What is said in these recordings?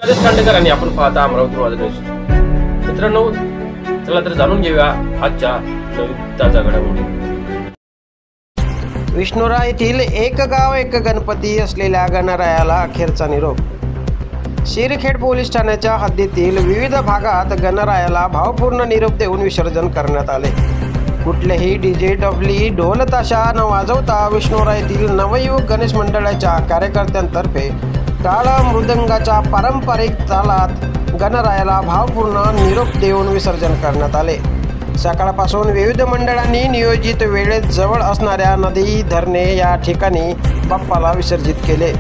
राजेश खांडेकर आणि आपण पाहता अमरावती माझा न्यूज. मित्रांनो, चला तर जाणून घेऊया आजच्या नवीन ताजा घडामोडी. विष्णुरा येथील एक गाव एक गणपती असलेल्या गणरायाला अखेरचा निरोप. शिरखेड पोलीस ठाण्याच्या हद्दीतील विविध भागात गणरायाला भावपूर्ण निरोप देऊन विसर्जन करण्यात आले. कुठलेही डीजे डबली ढोल ताशा न वाजवता विष्णुरा येथील नवयुवक गणेश मंडळाच्या कार्यकर्त्यांतर्फे टाळ मृदंगाच्या पारंपरिक तालात गणरायाला भावपूर्ण निरोप देऊन विसर्जन करण्यात आले. सकाळपासून विविध मंडळांनी नियोजित वेळेत जवळ असणाऱ्या नदी धरणे या ठिकाणी बाप्पाला विसर्जित केले.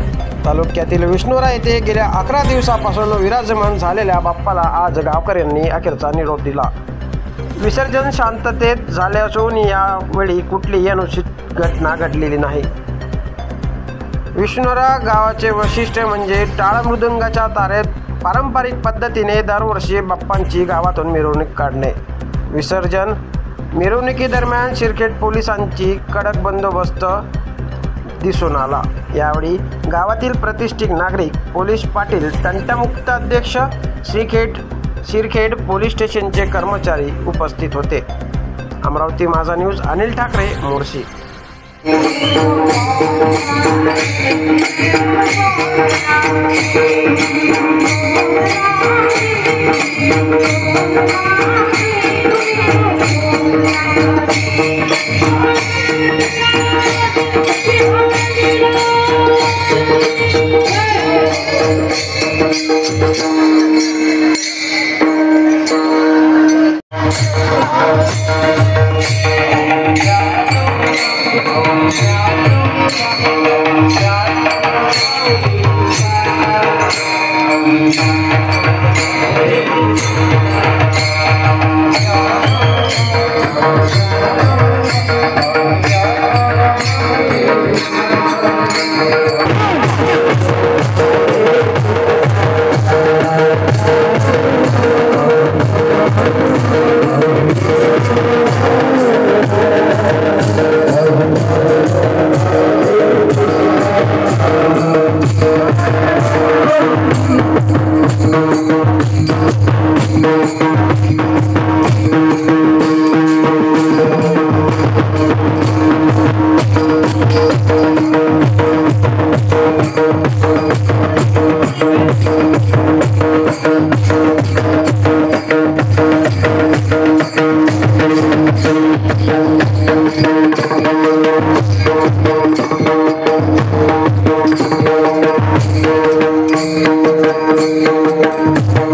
तालुक्यातील विष्णुरा येथे गेल्या 11 दिवसापासून विराजमान झालेल्या बाप्पाला आज गावकऱ्यांनी अखेरचा निरोप दिला. विसर्जन शांततेत झाले असून यावेळी कुठलीही अनुचित घटना घडलेली नाही. विष्णुरा गावाचे वैशिष्ट्य म्हणजे टाळ मृदंगाच्या तारेत पारंपरिक पद्धतीने दरवर्षी बाप्पांची गावातून मिरवणूक काढणे. विसर्जन मिरवणुकीदरम्यान शिरखेड पोलिसांची कडक बंदोबस्त दिसून आला. यावेळी गावातील प्रतिष्ठित नागरिक, पोलीस पाटील, तंटमुक्त अध्यक्ष, शिरखेड पोलीस स्टेशनचे कर्मचारी उपस्थित होते. अमरावती माझा news, Anil Thackeray, Morshi. Thank you.